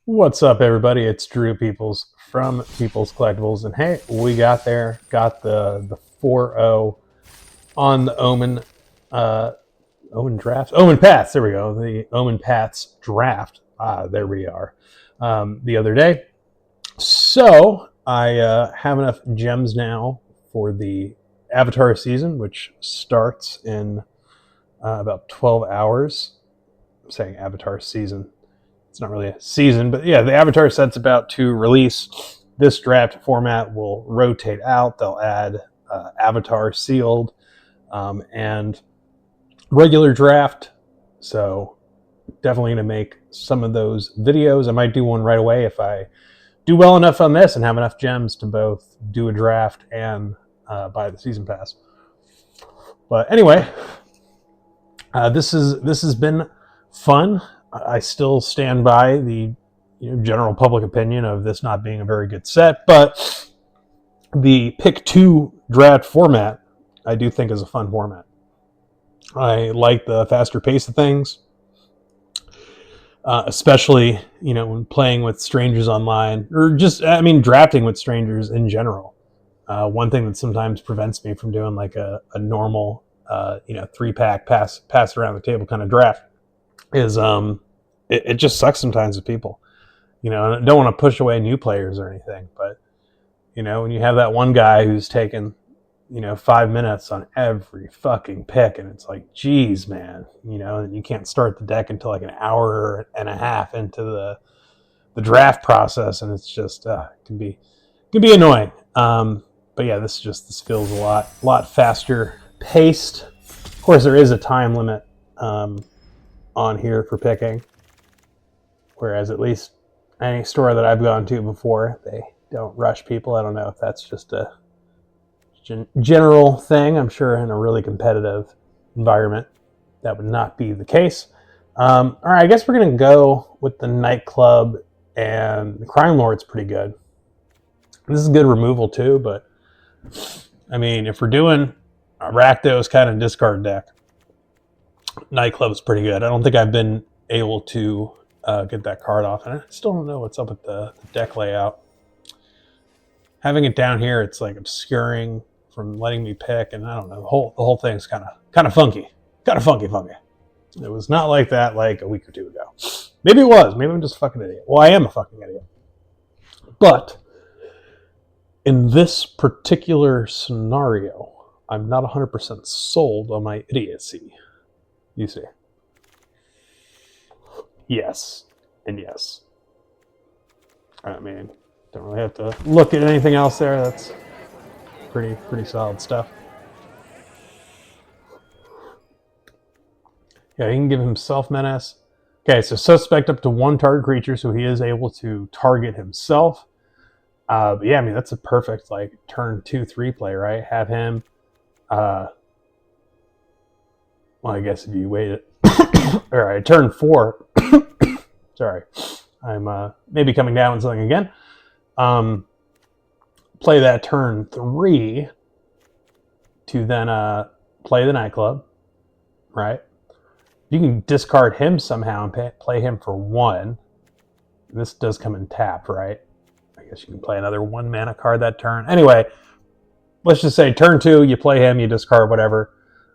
What's up, everybody? It's Drew Peoples from Peoples Collectibles, and hey, we got there, got the 4-0 on the Omen draft, Omenpaths. There we go, the Omenpaths draft. There we are. The other day, so I have enough gems now for the Avatar season, which starts in about 12 hours. I'm saying Avatar season, it's not really a season, but yeah, the Avatar set's about to release. This draft format will rotate out. They'll add Avatar sealed and regular draft. So definitely going to make some of those videos. I might do one right away if I do well enough on this and have enough gems to both do a draft and buy the season pass. But anyway, this has been fun. I still stand by the general public opinion of this not being a very good set, but the Pick-2 draft format I do think is a fun format. I like the faster pace of things, especially when playing with strangers online, or just drafting with strangers in general. One thing that sometimes prevents me from doing like a normal 3-pack pass around the table kind of draft is it just sucks sometimes with people. And I don't want to push away new players or anything, but when you have that one guy who's taken 5 minutes on every fucking pick, and it's like, geez, man, and you can't start the deck until like an hour and a half into the draft process, and it's just it can be annoying. But yeah, this feels a lot faster paced. Of course, there is a time limit on here for picking, whereas at least any store that I've gone to before, they don't rush people. I don't know if that's just a general thing. I'm sure in a really competitive environment that would not be the case. All right, I guess we're going to go with the Nightclub, and the Crime Lord's pretty good. This is good removal too, but if we're doing a Rakdos kind of discard deck, Nightclub's pretty good. I don't think I've been able to get that card off, and I still don't know what's up with the deck layout. Having it down here, it's like obscuring from letting me pick, and I don't know, the whole thing's kind of funky. It was not like that like a week or two ago. Maybe it was. Maybe I'm just a fucking idiot. Well, I am a fucking idiot. But in this particular scenario, I'm not 100% sold on my idiocy. You see. Yes. And yes. Don't really have to look at anything else there. That's pretty solid stuff. Yeah, he can give himself menace. Okay, so suspect up to one target creature, so he is able to target himself. But yeah, that's a perfect like turn 2/3 play, right? Have him. Well, I guess if you wait it. All right, turn 4. Sorry, I'm maybe coming down with something again. Play that turn 3 to then play the Nightclub, right? You can discard him somehow and play him for 1. This does come in tapped, right? I guess you can play another 1 mana card that turn. Anyway, let's just say turn 2, you play him, you discard whatever,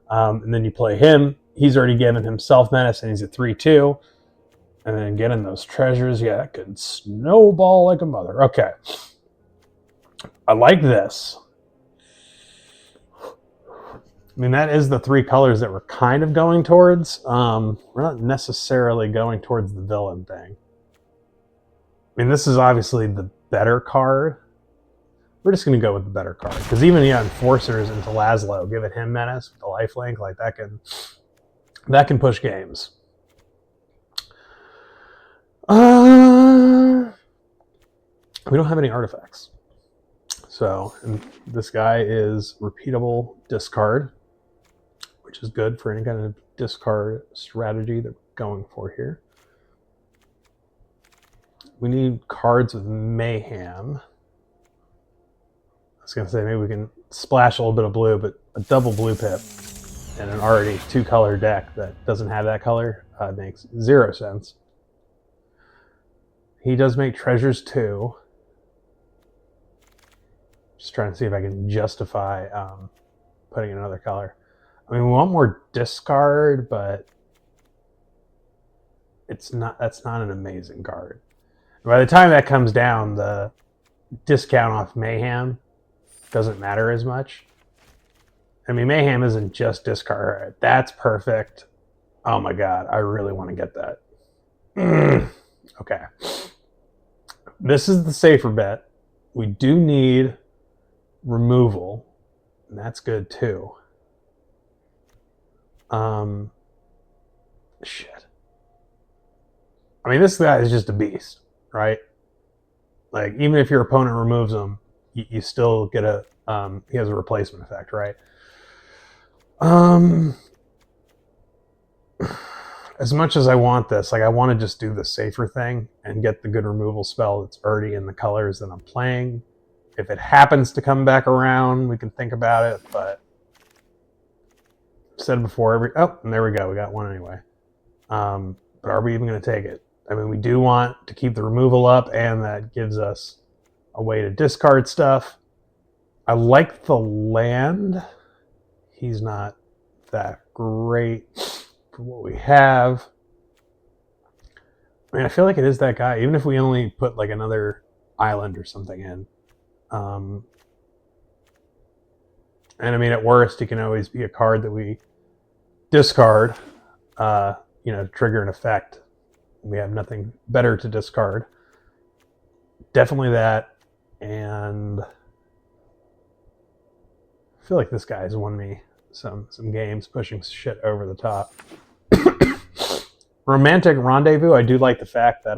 and then you play him. He's already given himself menace, and he's a 3/2. And then getting those treasures, yeah, that could snowball like a mother. Okay. I like this. That is the 3 colors that we're kind of going towards. We're not necessarily going towards the villain thing. This is obviously the better card. We're just going to go with the better card. Because even Enforcers into Laszlo, giving him menace with the lifelink, like that can push games. We don't have any artifacts. So this guy is repeatable discard, which is good for any kind of discard strategy that we're going for here. We need cards with mayhem. I was going to say maybe we can splash a little bit of blue, but a double blue pip and an already 2-color deck that doesn't have that color makes 0 sense. He does make treasures too. Just trying to see if I can justify putting in another color. I mean, we want more discard, but it's not. That's not an amazing card. By the time that comes down, the discount off Mayhem doesn't matter as much. I mean, Mayhem isn't just discard. That's perfect. Oh my god, I really want to get that. Okay. This is the safer bet. We do need removal, and that's good too. Shit. I mean, this guy is just a beast, right? Like, even if your opponent removes him, you still get a, he has a replacement effect, right? As much as I want this, like, I want to just do the safer thing and get the good removal spell that's already in the colors that I'm playing. If it happens to come back around, we can think about it, but said before, and there we go, we got one anyway. But are we even going to take it? I mean, we do want to keep the removal up, and that gives us a way to discard stuff. I like the land. He's not that great for what we have. I mean, I feel like it is that guy, even if we only put like another island or something in. And I mean, at worst, it can always be a card that we discard, to trigger an effect. We have nothing better to discard. Definitely that, and I feel like this guy's won me some games, pushing shit over the top. Romantic Rendezvous, I do like the fact that,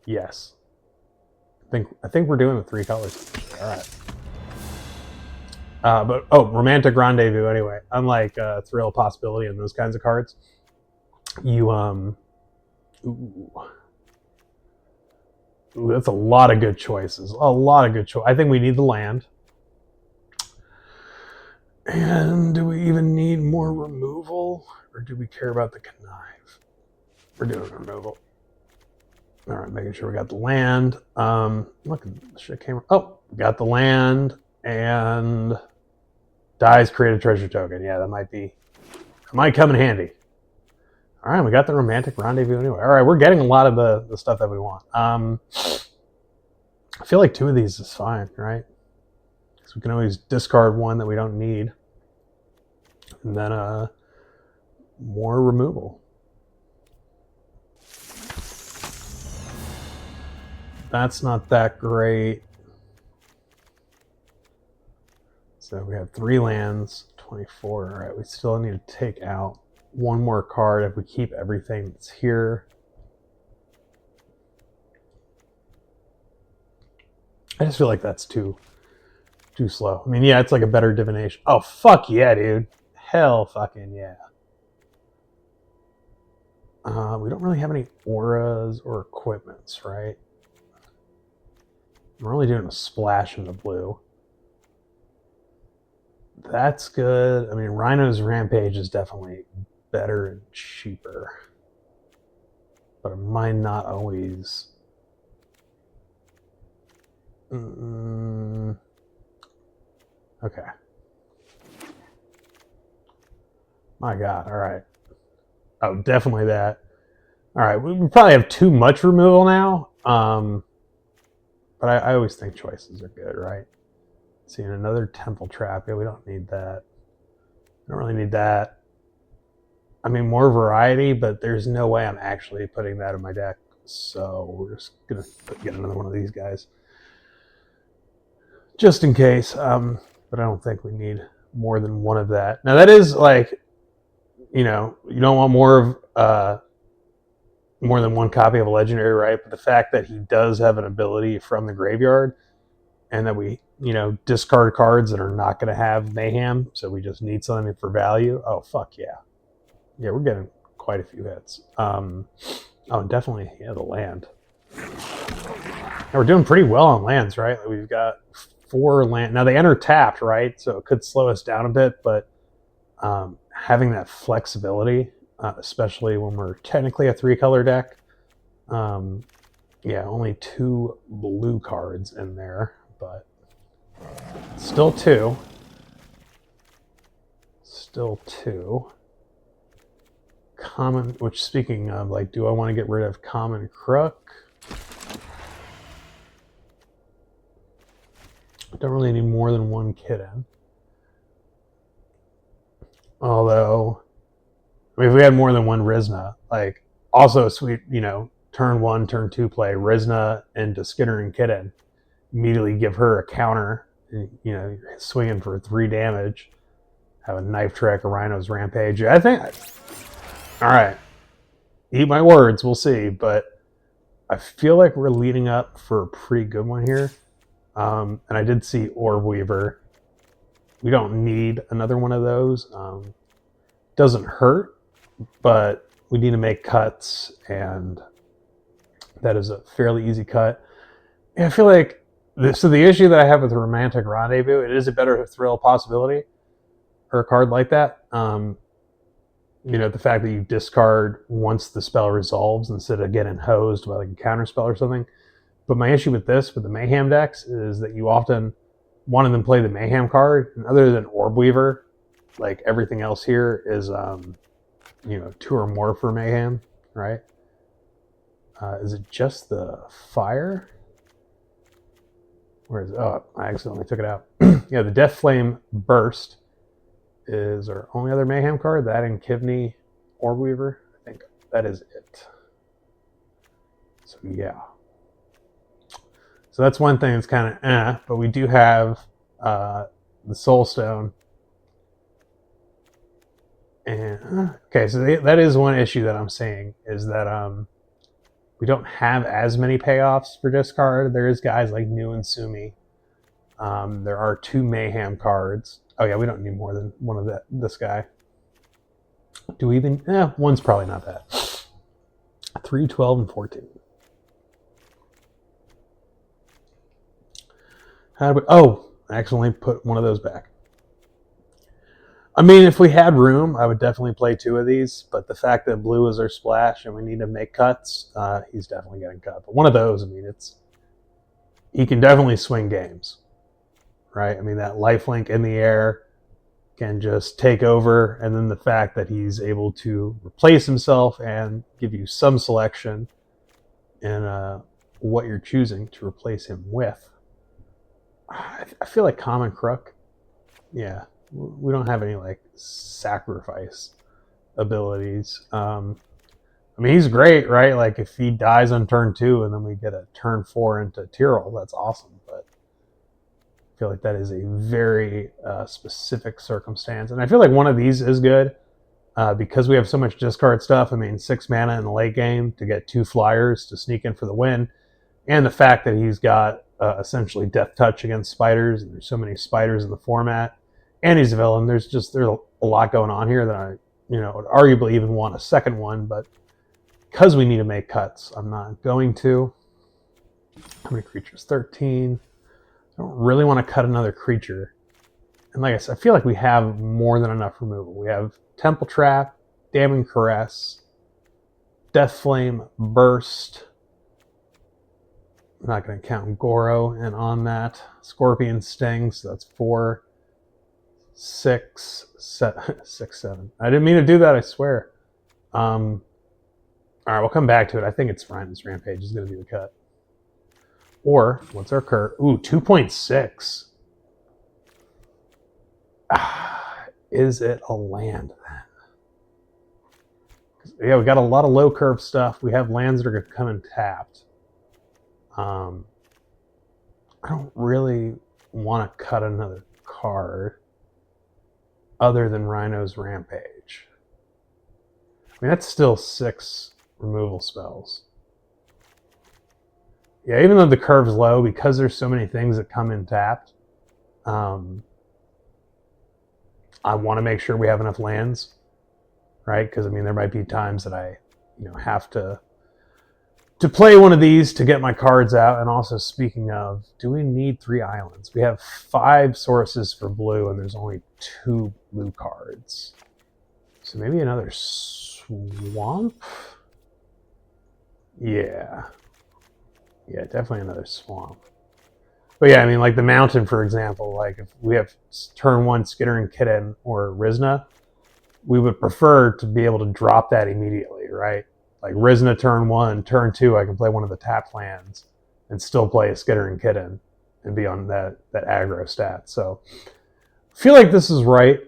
yes. I think we're doing the 3 colors. All right. Romantic Rendezvous anyway. Unlike Thrill, Possibility, and those kinds of cards, you that's a lot of good choices. A lot of good choices. I think we need the land. And do we even need more removal, or do we care about the connive? We're doing removal. All right, making sure we got the land. Look, shit came. Oh, we got the land, and dies, create a treasure token. Yeah, that might come in handy. All right, we got the Romantic Rendezvous anyway. All right, we're getting a lot of the stuff that we want. I feel like 2 of these is fine, right? Because we can always discard one that we don't need. And then more removal. That's not that great. So we have 3 lands, 24. All right, we still need to take out one more card if we keep everything that's here. I just feel like that's too slow. I mean, yeah, it's like a better divination. Oh, fuck yeah, dude. Hell fucking yeah. We don't really have any auras or equipments, right? We're only doing a splash in the blue. That's good. I mean, Rhino's Rampage is definitely better and cheaper. But it might not always... Okay. My god, alright. Oh, definitely that. Alright, we probably have too much removal now. But I always think choices are good, right? Seeing another Temple Trap. Yeah, we don't need that. Don't really need that. I mean, more variety, but there's no way I'm actually putting that in my deck. So we're just going to get another one of these guys. Just in case. But I don't think we need more than one of that. Now, that is like, you don't want more than one copy of a legendary, right? But the fact that he does have an ability from the graveyard, and that we, discard cards that are not going to have mayhem, so we just need something for value. Oh, fuck yeah. Yeah, we're getting quite a few hits. And definitely, yeah, the land. And we're doing pretty well on lands, right? We've got 4 land. Now, they enter tapped, right? So it could slow us down a bit, but having that flexibility especially when we're technically a 3-color deck. Yeah, only 2 blue cards in there, but still 2. Still 2. Common, which speaking of, like, do I want to get rid of Common Crook? Don't really need more than 1 Kitten. Although, I mean, if we had more than 1 Rizna, like, also sweet, turn 1, turn 2 play, Rizna into Skinner and Kitten. Immediately give her a counter, and, swinging for 3 damage. Have a Knife Trick, a Rhino's Rampage. I think, all right, eat my words, we'll see, but I feel like we're leading up for a pretty good one here. And I did see Orb Weaver. We don't need another one of those. Doesn't hurt, but we need to make cuts, and that is a fairly easy cut. And I feel like the issue that I have with the Romantic Rendezvous, it is a better thrill possibility for a card like that. The fact that you discard once the spell resolves instead of getting hosed by like a counter spell or something. But my issue with this, with the Mayhem decks, is that you often want them to play the Mayhem card, and other than Orb Weaver, like everything else here is, 2 or more for Mayhem, right? Is it just the fire? Where is it? Oh, I accidentally took it out. Yeah, the Death Flame Burst is our only other Mayhem card. That and Kivney Orb Weaver. I think that is it. So yeah. So that's one thing that's kind of but we do have the Soul Stone. And okay, so that is one issue that I'm seeing, is that we don't have as many payoffs for discard. There is guys like New and Sumi. There are 2 Mayhem cards. Oh yeah, we don't need more than one of this guy. Do we even? One's probably not bad. 3, 12, and 14. I accidentally put one of those back. I mean, if we had room, I would definitely play 2 of these, but the fact that blue is our splash and we need to make cuts, he's definitely getting cut. But one of those, I mean, he can definitely swing games, right? I mean, that lifelink in the air can just take over, and then the fact that he's able to replace himself and give you some selection in what you're choosing to replace him with. I feel like Common Crook, yeah, we don't have any like sacrifice abilities. I mean, he's great, right? Like if he dies on turn 2 and then we get a turn 4 into Tyrell, that's awesome. But I feel like that is a very specific circumstance, and I feel like one of these is good because we have so much discard stuff. I mean, 6 mana in the late game to get 2 flyers to sneak in for the win, and the fact that he's got essentially Death Touch against spiders, and there's so many spiders in the format, and he's a villain. There's a lot going on here that I would arguably even want a second one, but because we need to make cuts, I'm not going to. How many creatures? 13. I don't really want to cut another creature. And like I said, I feel like we have more than enough removal. We have Temple Trap, Damning Caress, Death Flame Burst. I'm not going to count Goro and on that. Scorpion Sting, so that's 4, 6, 7. I didn't mean to do that, I swear. All right, we'll come back to it. I think it's Rhino's Rampage is going to be the cut. Or, what's our curve? Ooh, 2.6. Is it a land then? Yeah, we got a lot of low curve stuff. We have lands that are going to come in tapped. I don't really want to cut another card other than Rhino's Rampage. I mean, that's still 6 removal spells. Yeah, even though the curve's low, because there's so many things that come in tapped, I want to make sure we have enough lands, right? Because, I mean, there might be times that I, have to play one of these to get my cards out. And also, speaking of, do we need 3 islands? We have 5 sources for blue, and there's only 2 blue cards. So maybe another swamp? Yeah. Yeah, definitely another swamp. But yeah, I mean, like the mountain, for example, like if we have turn 1 Skitter and Kitten or Rizna, we would prefer to be able to drop that immediately, right? Like Rizna turn 1, turn 2, I can play one of the tap lands and still play a Skitter and Kitten and be on that aggro stat. So I feel like this is right.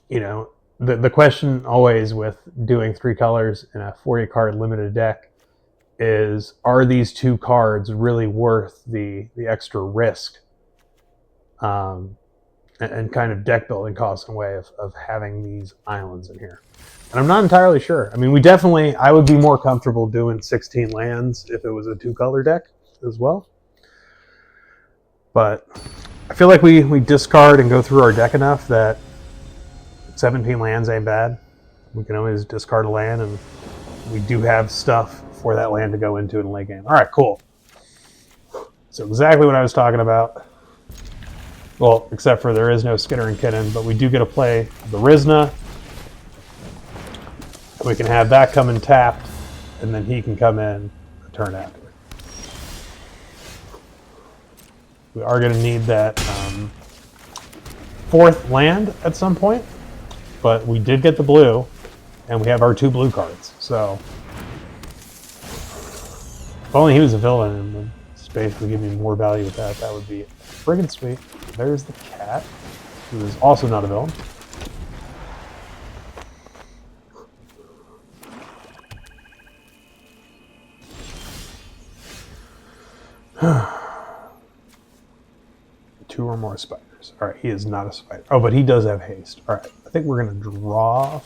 You know, the question always with doing 3 colors in a 40 card limited deck is, are these 2 cards really worth the extra risk and kind of deck building costs in a way of having these islands in here? And I'm not entirely sure. I mean, I would be more comfortable doing 16 lands if it was a 2 color deck as well. But I feel like we discard and go through our deck enough that 17 lands ain't bad. We can always discard a land, and we do have stuff for that land to go into in the late game. All right, cool. So exactly what I was talking about. Well, except for there is no Skitter and Kitten, but we do get to play the Rizna. We can have that come in tapped, and then he can come in a turn after. We are going to need that 4th land at some point, but we did get the blue, and we have our 2 blue cards. So if only he was a villain and would basically give me more value with that, that would be friggin' sweet. There's the cat, who is also not a villain. Two or more spiders. All right, he is not a spider. Oh, but he does have haste. All right, I think we're going to draw.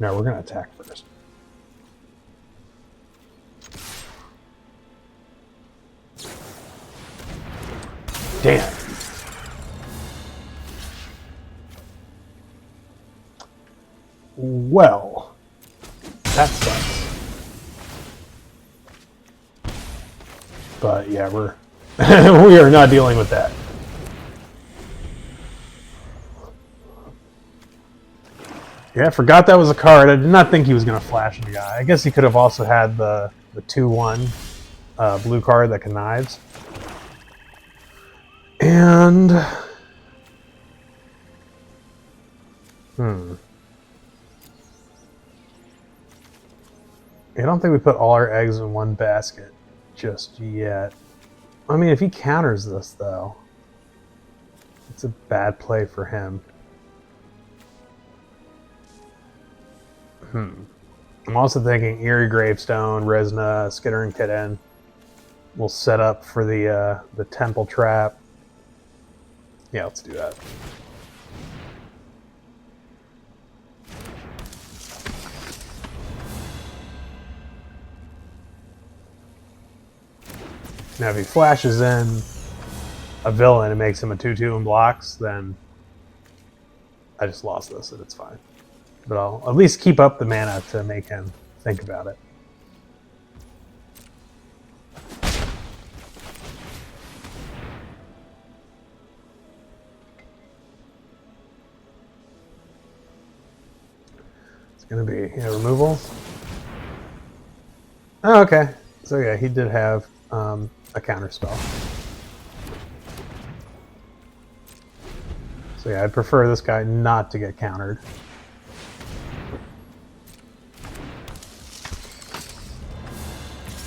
No, we're going to attack first. Damn. Well, that sucks. But yeah, we are not dealing with that. Yeah, I forgot that was a card. I did not think he was going to flash the guy. I guess he could have also had the 2/1 blue card that connives. And I don't think we put all our eggs in one basket just yet. I mean, if he counters this, though, it's a bad play for him. I'm also thinking Eerie Gravestone, Rizna, Skitter and Kitten will set up for the Temple Trap. Yeah, let's do that. Now, if he flashes in a villain and makes him a 2/2 and blocks, then I just lost this, and it's fine. But I'll at least keep up the mana to make him think about it. It's going to be removal. Oh, okay. So yeah, he did have a counter spell. So yeah, I'd prefer this guy not to get countered.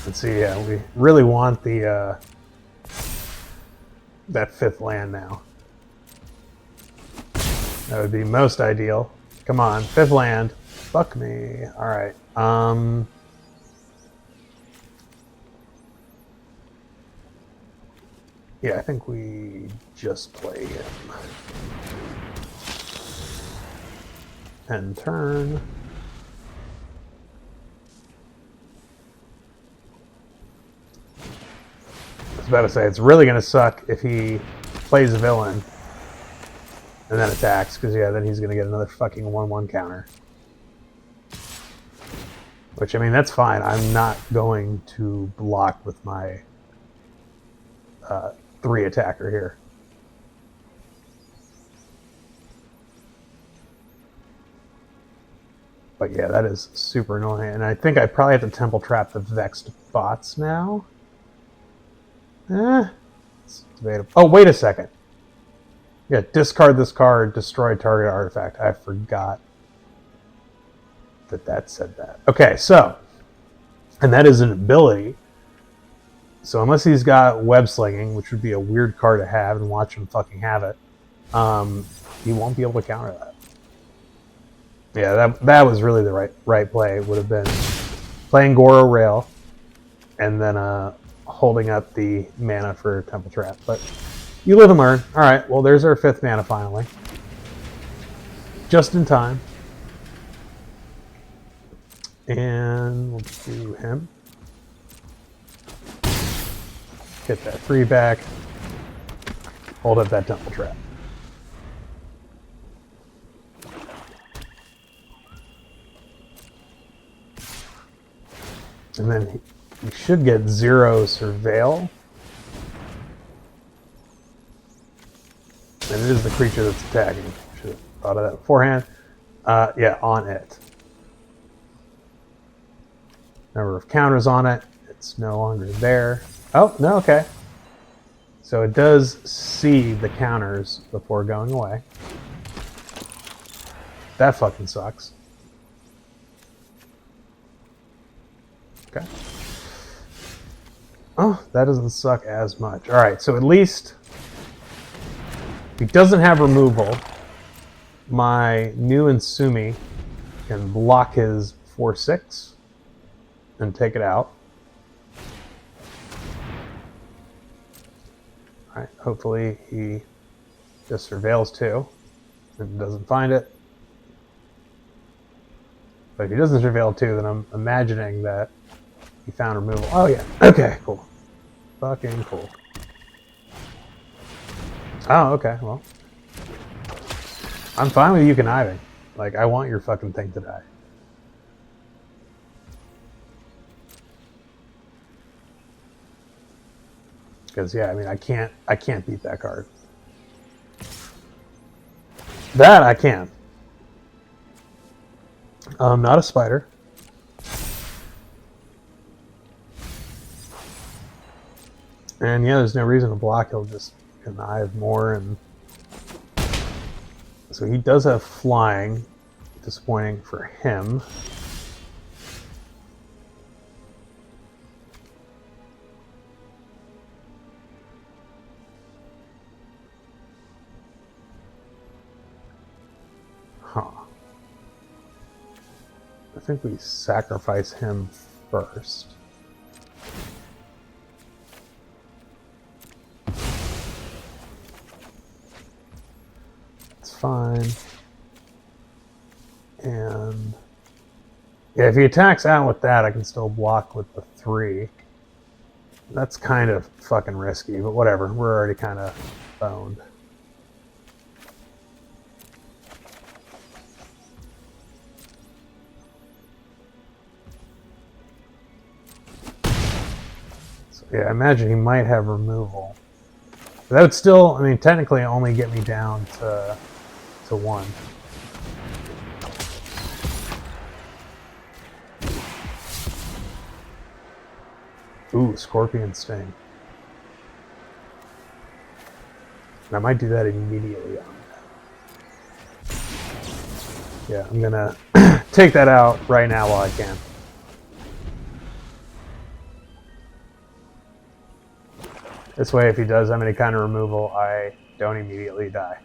Let's see, yeah, we really want the that 5th land now. That would be most ideal. Come on, 5th land. Fuck me. All right. Yeah, I think we just play him. End turn. I was about to say, it's really going to suck if he plays a villain and then attacks, because yeah, then he's going to get another fucking 1/1 counter. Which, I mean, that's fine. I'm not going to block with my 3 attacker here. But yeah, that is super annoying. And I think I probably have to temple trap the Vexed bots now. It's debatable. Oh, wait a second. Yeah, discard this card, destroy target artifact. I forgot that said that. Okay, so, and that is an ability. So unless he's got web slinging, which would be a weird card to have, and watch him fucking have it, he won't be able to counter that. Yeah, that was really the right play. It would have been playing Goro Rail, and then holding up the mana for Temple Trap. But you live and learn. All right, well, there's our 5th mana finally. Just in time. And we'll do him. Hit that 3 back. Hold up that Temple Trap. And then he should get 0 Surveil. And it is the creature that's attacking. Should have thought of that beforehand. Yeah, on it. Number of counters on it. It's no longer there. Oh, no, okay. So it does see the counters before going away. That fucking sucks. Okay. Oh, that doesn't suck as much. Alright, so at least if he doesn't have removal, my new Insumi can block his 4/6 and take it out. Alright, hopefully he just surveils too and doesn't find it. But if he doesn't surveil too, then I'm imagining that he found removal. Oh yeah, okay, cool. Fucking cool. Oh, okay, well. I'm fine with you conniving. Like, I want your fucking thing to die. Because yeah, I mean, I can't beat that card. That I can. Not a spider. And yeah, there's no reason to block. He'll just connive more, and so he does have flying. Disappointing for him. Huh. I think we sacrifice him first. It's fine. And yeah, if he attacks out with that, I can still block with the 3. That's kind of fucking risky, but whatever. We're already kind of boned. So yeah, I imagine he might have removal. But that would still, I mean, technically only get me down to 1. Ooh, Scorpion Sting. And I might do that immediately on that. Yeah, I'm gonna take that out right now while I can. This way, if he does have any kind of removal, I don't immediately die.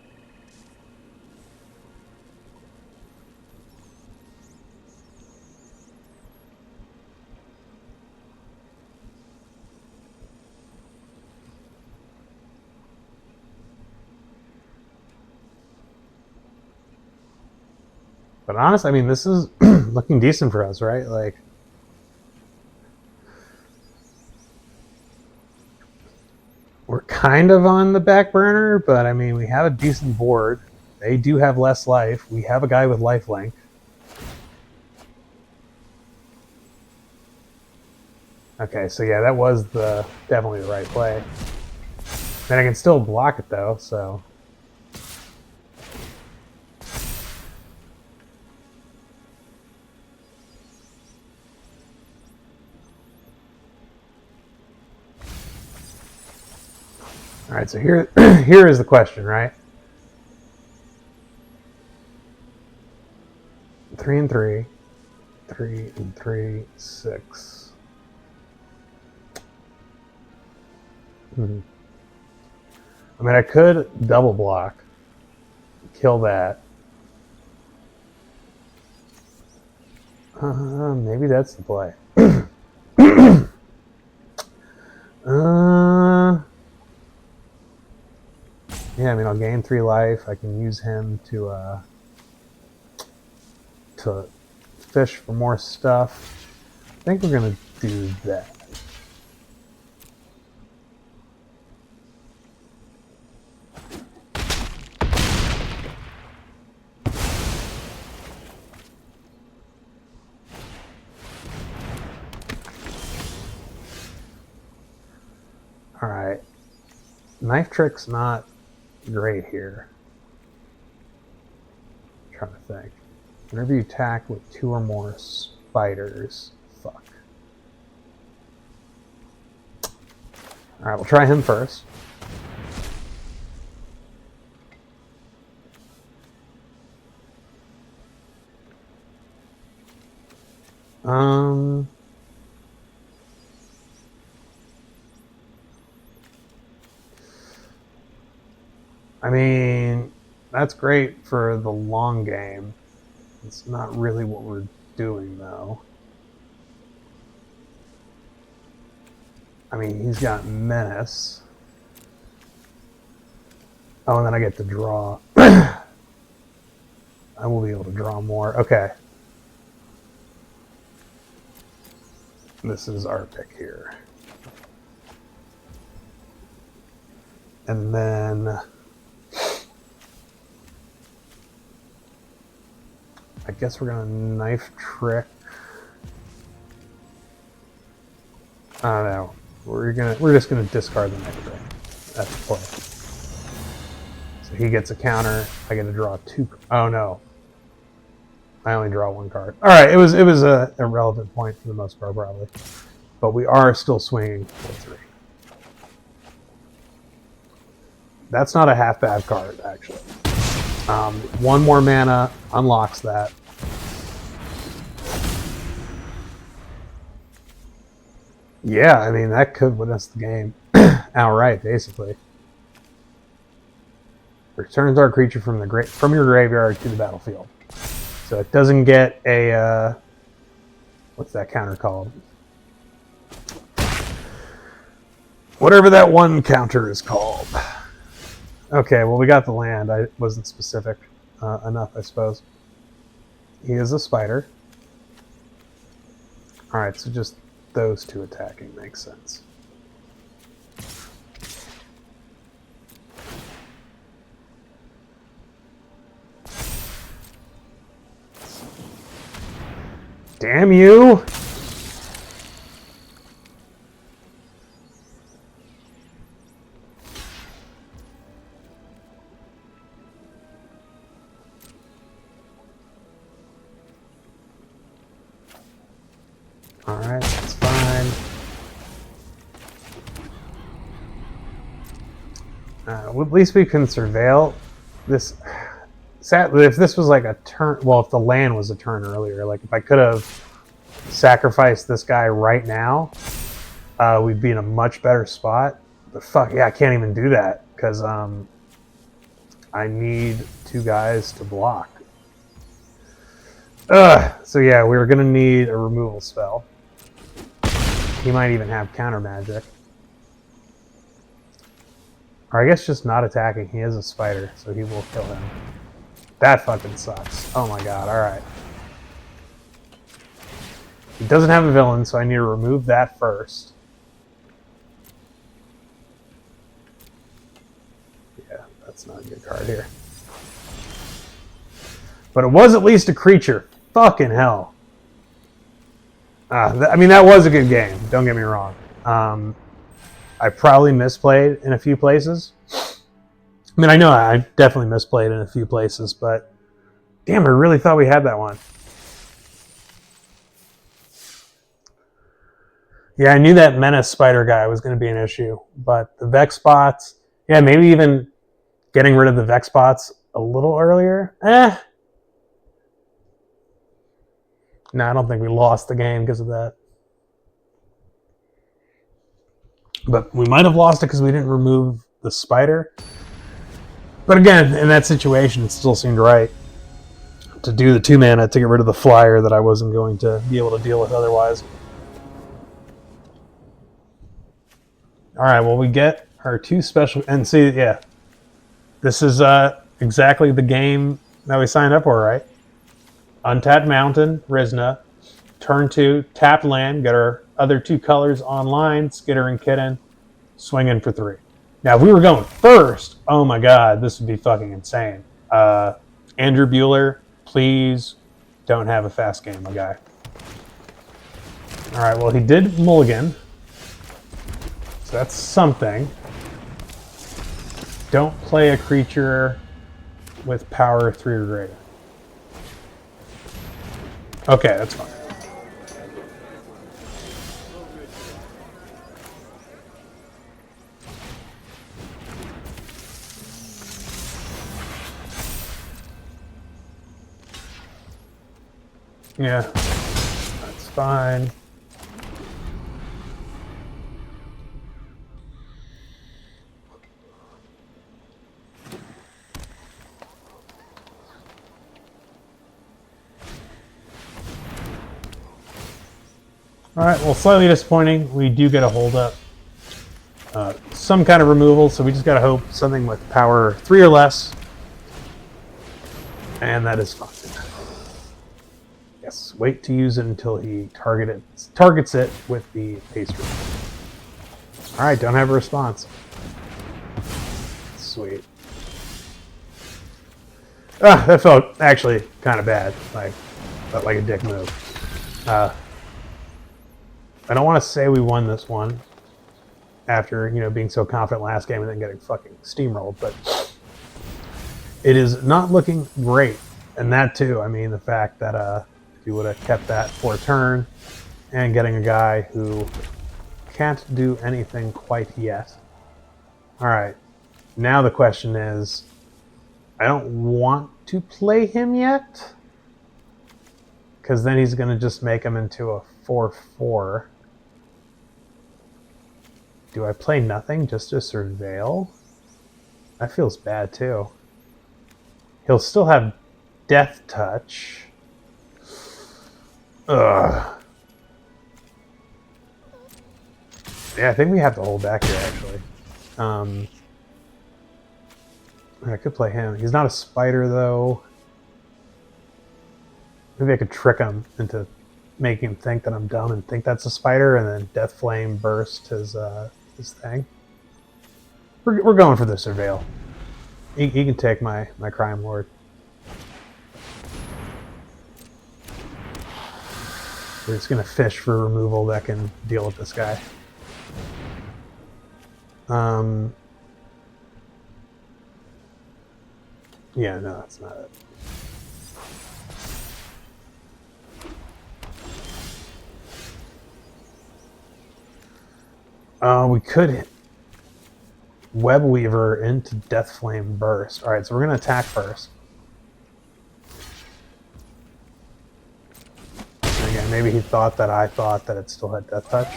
But honestly, I mean, this is looking decent for us, right? Like, we're kind of on the back burner, but I mean, we have a decent board. They do have less life. We have a guy with lifelink. Okay, so yeah, that was definitely the right play. And I can still block it though, so. All right, so here here is the question, right? 3 and 3, 3 and 3, 6. I mean, I could double block, kill that. Maybe that's the play. Yeah, I mean, I'll gain 3 life. I can use him to fish for more stuff. I think we're gonna do that. All right, knife trick's not great here. I'm trying to think. Whenever you attack with 2 or more spiders, fuck. All right, we'll try him first. I mean, that's great for the long game. It's not really what we're doing, though. I mean, he's got Menace. Oh, and then I get to draw. I will be able to draw more. Okay. This is our pick here. And then I guess we're gonna knife trick. No, we're just gonna discard the knife trick. That's the play. So he gets a counter. I get to draw 2. Oh no, I only draw 1 card. All right, it was a irrelevant point for the most part, probably, but we are still swinging for 3. That's not a half bad card, actually. 1 more mana unlocks that. Yeah, I mean, that could win us the game outright, basically. Returns our creature from your graveyard to the battlefield. So it doesn't get a what's that counter called? Whatever that 1 counter is called. Okay, well, we got the land. I wasn't specific enough, I suppose. He is a spider. All right, so just those 2 attacking makes sense. Damn you! Alright, that's fine. At least we can surveil this. Sadly, if this was like a turn, well, if the land was a turn earlier, like if I could have sacrificed this guy right now, we'd be in a much better spot. But fuck, yeah, I can't even do that because I need 2 guys to block. So yeah, we're gonna need a removal spell. He might even have counter magic. Or I guess just not attacking. He is a spider, so he will kill him. That fucking sucks. Oh my god, alright. He doesn't have a villain, so I need to remove that first. Yeah, that's not a good card here. But it was at least a creature. Fucking hell. I mean, that was a good game. Don't get me wrong. I probably misplayed in a few places. I mean, I know I definitely misplayed in a few places, but damn, I really thought we had that one. Yeah, I knew that Menace Spider guy was going to be an issue, but the Vex spots Yeah, maybe even getting rid of the Vex bots a little earlier. No, I don't think we lost the game because of that. But we might have lost it because we didn't remove the spider. But again, in that situation, it still seemed right to do the 2 mana to get rid of the flyer that I wasn't going to be able to deal with otherwise. Alright, well, we get our 2 special... And see, yeah. This is exactly the game that we signed up for, right? Untapped Mountain, Rizna. Turn 2, tapped land, get our other 2 colors online, Skitter and Kitten, swinging for 3. Now, if we were going first, oh my god, this would be fucking insane. Andrew Bueller, please don't have a fast game, my guy. Alright, well, he did mulligan. So that's something. Don't play a creature with power 3 or greater. Okay, that's fine. Yeah, that's fine. Alright, well, slightly disappointing. We do get a hold up. Some kind of removal, so we just gotta hope something with power 3 or less. And that is fine. Yes, wait to use it until he targets it with the pastry. Alright, don't have a response. Sweet. That felt actually kind of bad. Felt like a dick move. I don't want to say we won this one after, being so confident last game and then getting fucking steamrolled, but it is not looking great. And that too, I mean, the fact that if you would have kept that for a turn and getting a guy who can't do anything quite yet. All right, now the question is, I don't want to play him yet because then he's going to just make him into a 4/4. Do I play nothing just to surveil? That feels bad too. He'll still have Death Touch. Ugh. Yeah, I think we have to hold back here, actually. I could play him. He's not a spider, though. Maybe I could trick him into making him think that I'm dumb and think that's a spider, and then Death Flame burst his thing. We're going for the surveil. He can take my Crime Lord. We're just going to fish for removal that can deal with this guy. Yeah, no, that's not it. We could Web Weaver into Death Flame Burst. Alright, so we're going to attack first. And again, maybe he thought that I thought that it still had Death Touch.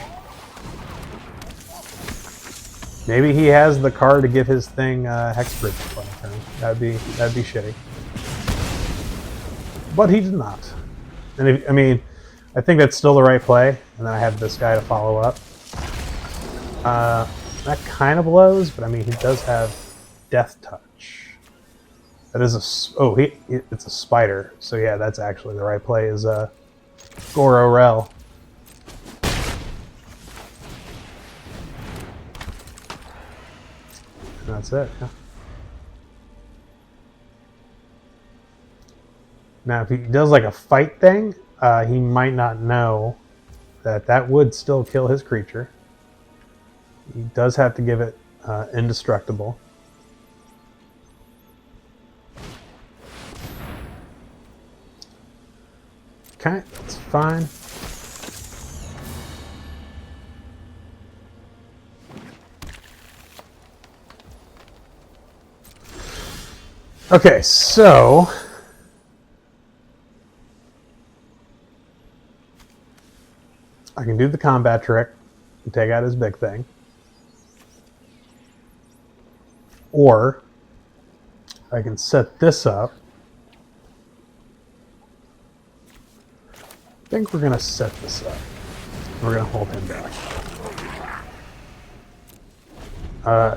Maybe he has the card to give his thing Hexbridge for a turn. That'd be shitty. But he did not. And I think that's still the right play. And then I have this guy to follow up. That kind of blows, but he does have Death Touch. That is it's a spider. So yeah, that's actually the right play. Is Goro Rel. And that's it. Yeah. Now, if he does like a fight thing, he might not know that would still kill his creature. He does have to give it indestructible. Okay, that's fine. Okay, so I can do the combat trick and take out his big thing. Or I can set this up. I think we're going to set this up. We're going to hold him back.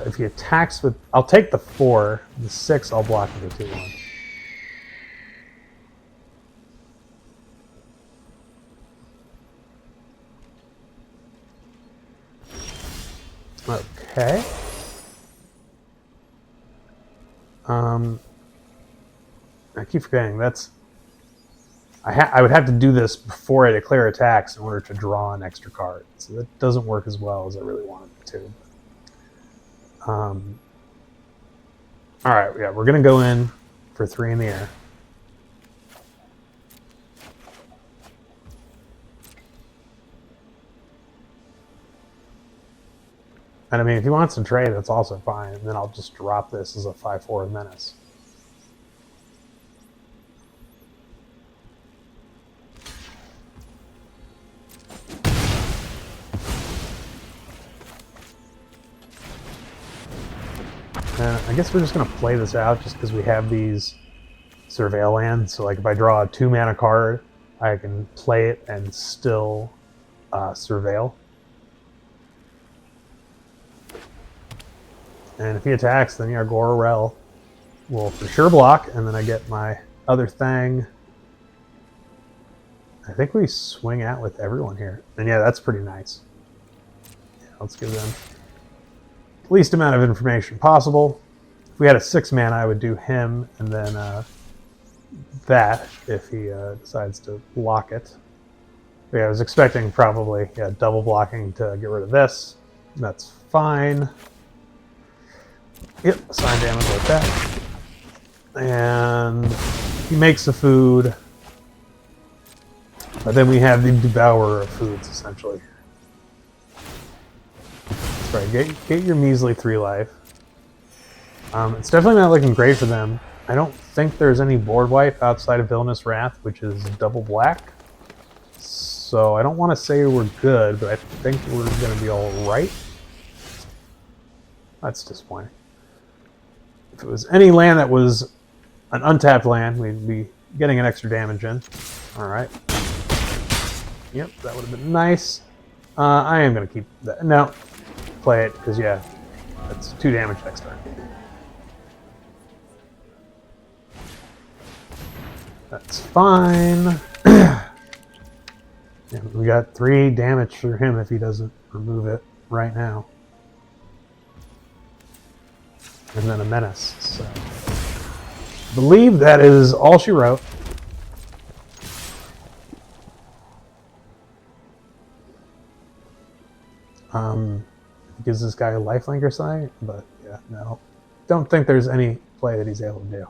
If he attacks with... I'll take the 4. The 6 I'll block with the 2-1. Okay. I keep forgetting that's... I would have to do this before I declare attacks in order to draw an extra card. So that doesn't work as well as I really wanted it to. Alright, yeah, we're going to go in for 3 in the air. And I mean, if he wants to trade, that's also fine. And then I'll just drop this as a 5/4 menace. I guess we're just going to play this out just because we have these Surveil lands. So like if I draw a 2-mana card, I can play it and still Surveil. And if he attacks, then yeah, Gororel will for sure block, and then I get my other thing. I think we swing out with everyone here. And yeah, that's pretty nice. Yeah, let's give them the least amount of information possible. If we had a 6-mana, I would do him, and then that if he decides to block it. But yeah, I was expecting probably double blocking to get rid of this. That's fine. Yep, assign damage like that. And he makes the food. But then we have the devourer of foods, essentially. That's right, get your measly 3 life. It's definitely not looking great for them. I don't think there's any board wipe outside of Villainous Wrath, which is double black. So I don't want to say we're good, but I think we're going to be alright. That's disappointing. If it was any land that was an untapped land, we'd be getting an extra damage in. Alright. Yep, that would have been nice. I am going to keep that. No, play it, because yeah, that's 2 damage next turn. That's fine. And we got 3 damage for him if he doesn't remove it right now. And then a menace. So I believe that is all she wrote. Gives this guy a lifelink or something, but yeah, no. Don't think there's any play that he's able to do.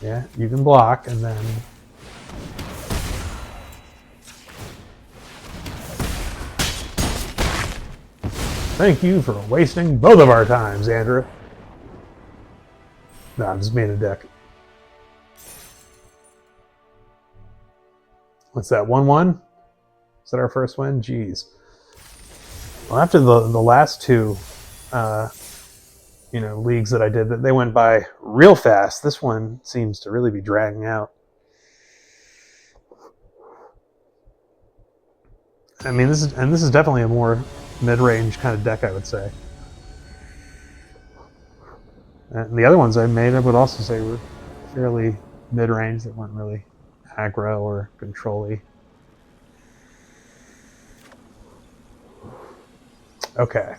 Yeah, you can block, and then thank you for wasting both of our times, Andrew. No, I'm just being a dick. What's that, 1-1? Is that our first win? Jeez. Well, after the last 2 leagues that I did, that they went by real fast. This one seems to really be dragging out. I mean, this is definitely a more mid-range kind of deck, I would say. And the other ones I made, I would also say were fairly mid-range, that weren't really aggro or control-y. Okay.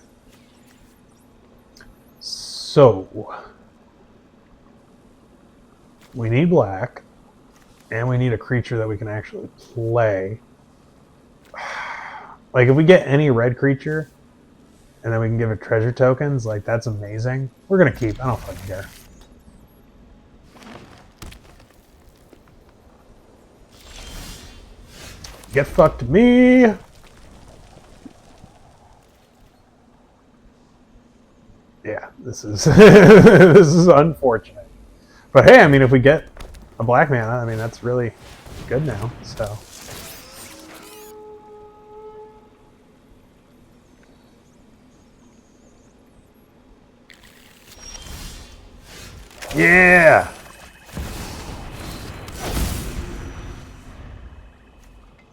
So we need black, and we need a creature that we can actually play. Like, if we get any red creature, and then we can give it treasure tokens, like, that's amazing. We're gonna keep. I don't fucking care. Get fucked me! Yeah, this is this is unfortunate. But hey, I mean, if we get a black mana, I mean, that's really good now. So. Yeah!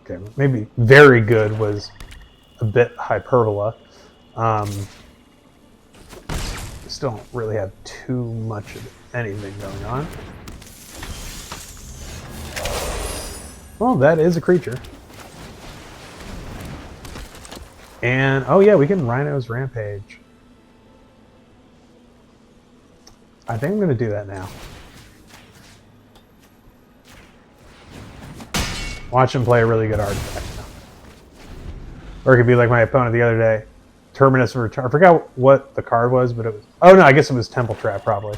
Okay, maybe very good was a bit hyperbola. Still don't really have too much of anything going on. Well, that is a creature. And, oh yeah, we can Rhino's Rampage. I think I'm going to do that now. Watch him play a really good artifact now. Or it could be like my opponent the other day. Terminus of Return. I forgot what the card was, but it was... Oh no, I guess it was Temple Trap, probably.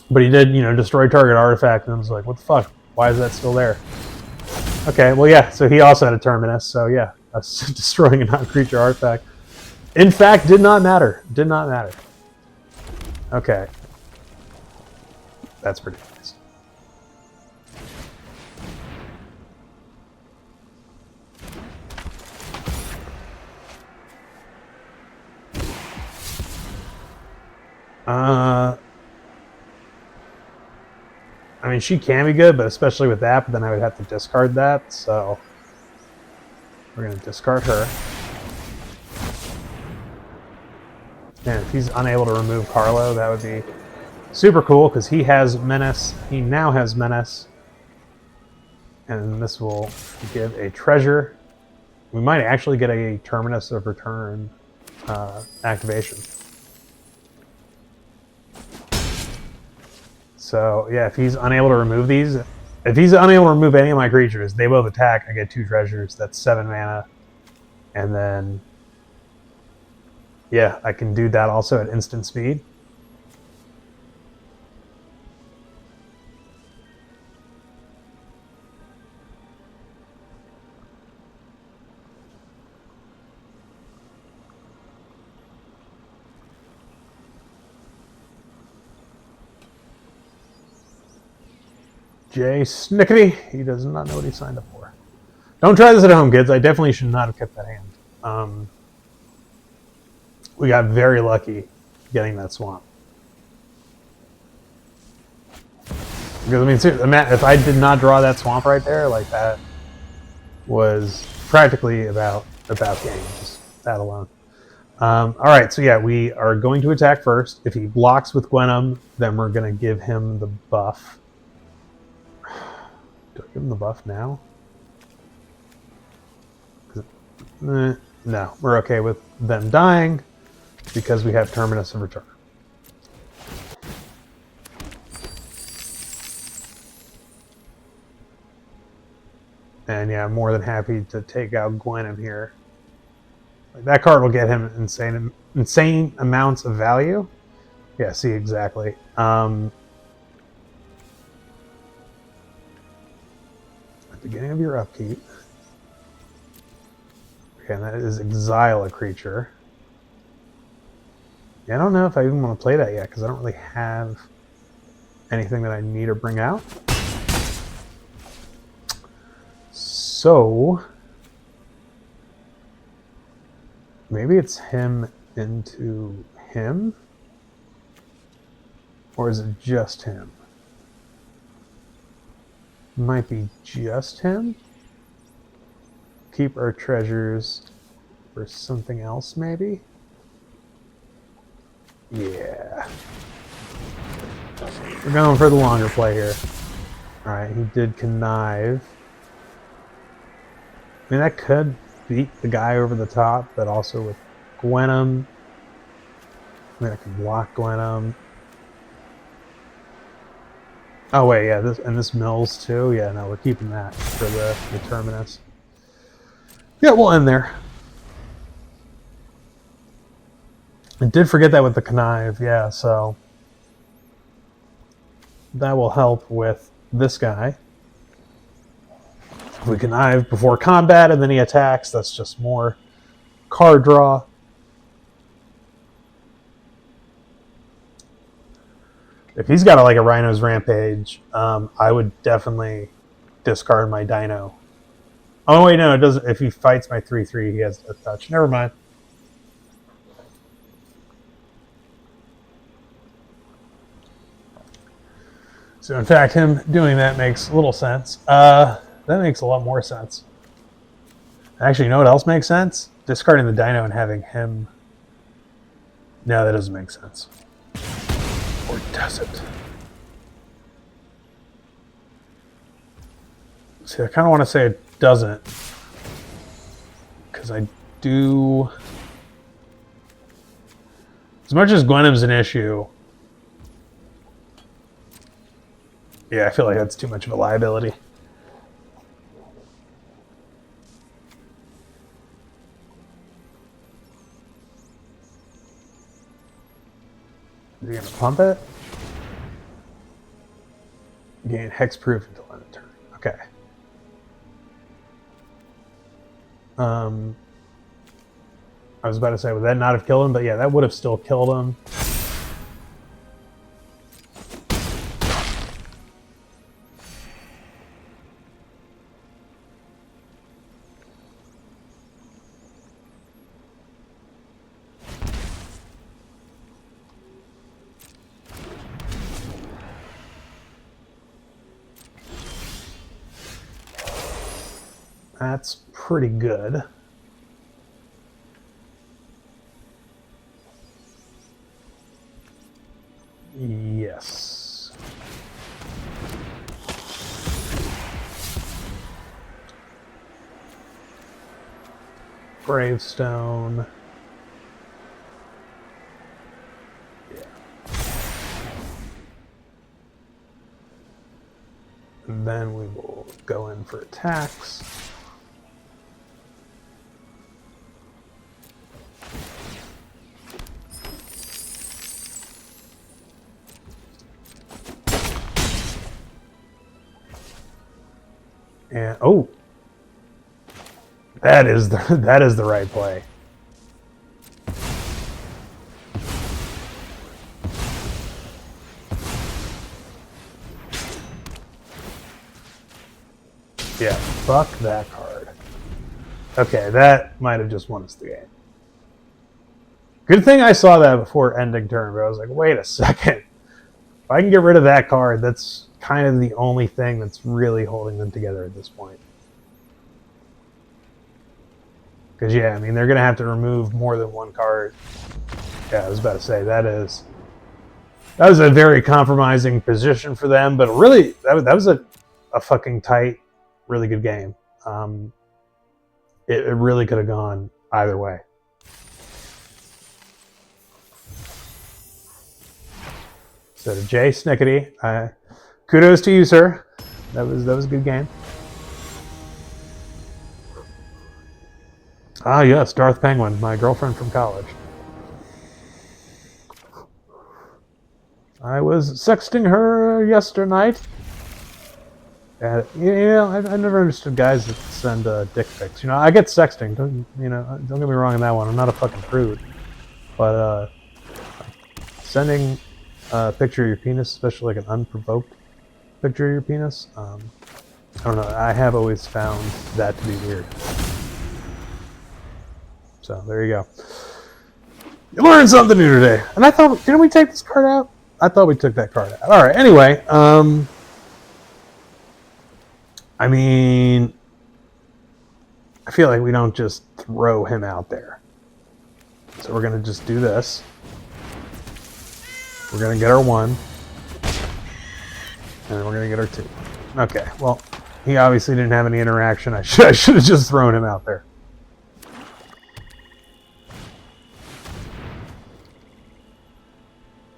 But he did, you know, destroy target artifact, and I was like, what the fuck? Why is that still there? Okay, well, yeah, so he also had a Terminus, so yeah, that's destroying a non-creature artifact. In fact, did not matter. Did not matter. Okay. That's pretty nice. I mean, she can be good, but especially with that, but then I would have to discard that, so we're going to discard her. And if he's unable to remove Carlo, that would be super cool, because he has Menace. He now has Menace. And this will give a treasure. We might actually get a Terminus of Return activation. So, yeah, if he's unable to remove these, if he's unable to remove any of my creatures, they both attack. I get 2 treasures. That's 7 mana. And then, yeah, I can do that also at instant speed. Jay Snickety, he does not know what he signed up for. Don't try this at home, kids. I definitely should not have kept that hand. We got very lucky getting that swamp. Because, I mean, if I did not draw that swamp right there, like, that was practically about game, just that alone. Alright, so yeah, we are going to attack first. If he blocks with Gwenum, then we're going to give him the buff. Do I give him the buff now? No, we're okay with them dying because we have Terminus of Return. And yeah, I'm more than happy to take out Gwenum here. Like, that card will get him insane amounts of value. Yeah, see, exactly. At the beginning of your upkeep. Okay, and that is exile a creature. Yeah, I don't know if I even want to play that yet, because I don't really have anything that I need to bring out. So, maybe it's him into him? Or is it just him? Might be just him. Keep our treasures for something else, maybe? Yeah. We're going for the longer play here. Alright, he did connive. I mean, that could beat the guy over the top, but also with Gwenum. I mean, I can block Gwenum. Oh wait, yeah, this mills too. Yeah, no, we're keeping that for the Terminus. Yeah, we'll end there. I did forget that with the connive, yeah, so that will help with this guy. If we connive before combat and then he attacks, that's just more card draw. If he's got like a Rhino's Rampage, I would definitely discard my Dino. Oh wait, no, it doesn't. If he fights my 3/3, he has a touch. Never mind. So in fact, him doing that makes little sense. That makes a lot more sense. Actually, you know what else makes sense? Discarding the Dino and having him. No, that doesn't make sense. Or does it? See, I kind of want to say it doesn't. Because I do... As much as Gwenum's an issue... Yeah, I feel like that's too much of a liability. Is he going to pump it? Gain hexproof until end of turn. Okay. I was about to say, would that not have killed him? But yeah, that would have still killed him. That's pretty good. Yes. Gravestone. Yeah. And then we will go in for attacks. And oh, that is the right play. Yeah, fuck that card. Okay, that might have just won us the game. Good thing I saw that before ending turn, but I was like, wait a second. If I can get rid of that card, that's kind of the only thing that's really holding them together at this point. Because, yeah, I mean, they're going to have to remove more than one card. Yeah, I was about to say, that was a very compromising position for them, but really, that was a fucking tight, really good game. It really could have gone either way. So to Jay Snickety, kudos to you, sir. That was a good game. Ah, yes, Darth Penguin, my girlfriend from college. I was sexting her yesterday night. And, I never understood guys that send dick pics. You know, I get sexting. Don't get me wrong on that one. I'm not a fucking prude. But sending a picture of your penis, especially like an unprovoked picture of your penis, I don't know. I have always found that to be weird. So there you go. You learned something new today. And I thought, didn't we take this card out? I thought we took that card out. All right. Anyway, I mean, I feel like we don't just throw him out there. So we're going to just do this. We're going to get our 1. And then we're going to get our 2. Okay, well, he obviously didn't have any interaction. I should have just thrown him out there.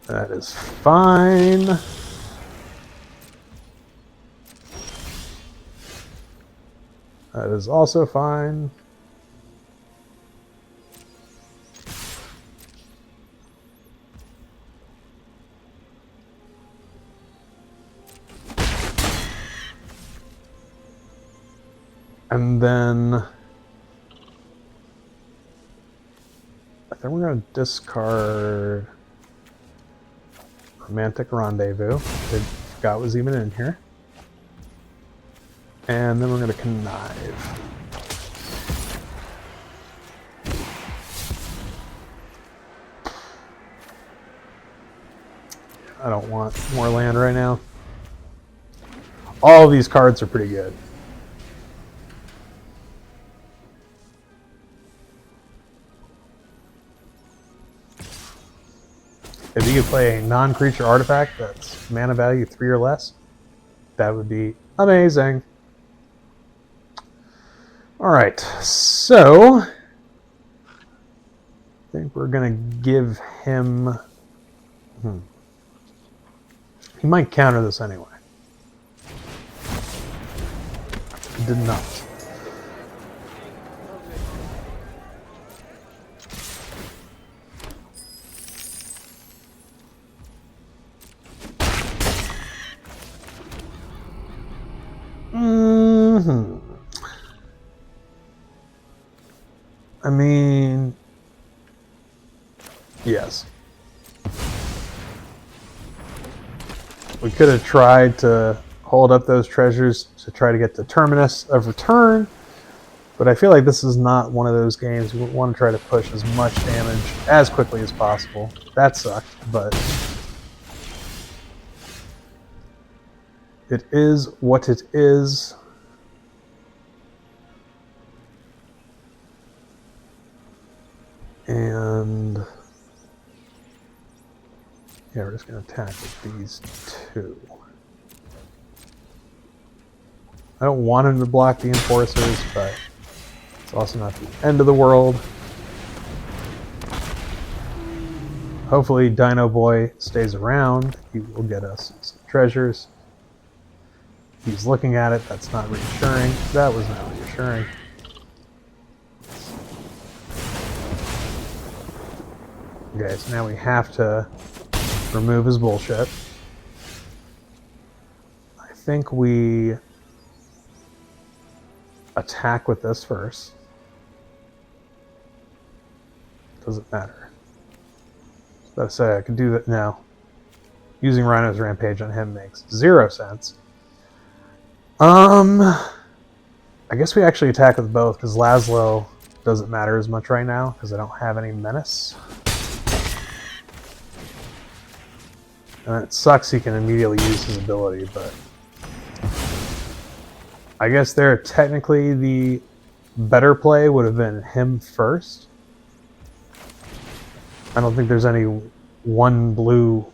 That is fine. That is also fine. And then I think we're going to discard Romantic Rendezvous. I forgot was even in here. And then we're going to connive. I don't want more land right now. All of these cards are pretty good. If you could play a non-creature artifact that's mana value 3 or less, that would be amazing. Alright, so I think we're going to give him... He might counter this anyway. He did not. I mean, yes. We could have tried to hold up those treasures to try to get the Terminus of Return, but I feel like this is not one of those games. We want to try to push as much damage as quickly as possible. That sucked, but it is what it is. And yeah, we're just going to attack with these two. I don't want him to block the Enforcers, but it's also not the end of the world. Hopefully Dino Boy stays around. He will get us some treasures. He's looking at it. That's not reassuring. That was not reassuring. Okay, so now we have to remove his bullshit. I think we attack with this first. Doesn't matter. Let's say I can do that now. Using Rhino's Rampage on him makes 0 sense. I guess we actually attack with both because Laszlo doesn't matter as much right now because I don't have any menace. And it sucks he can immediately use his ability, but I guess there technically the better play would have been him first. I don't think there's any one blue,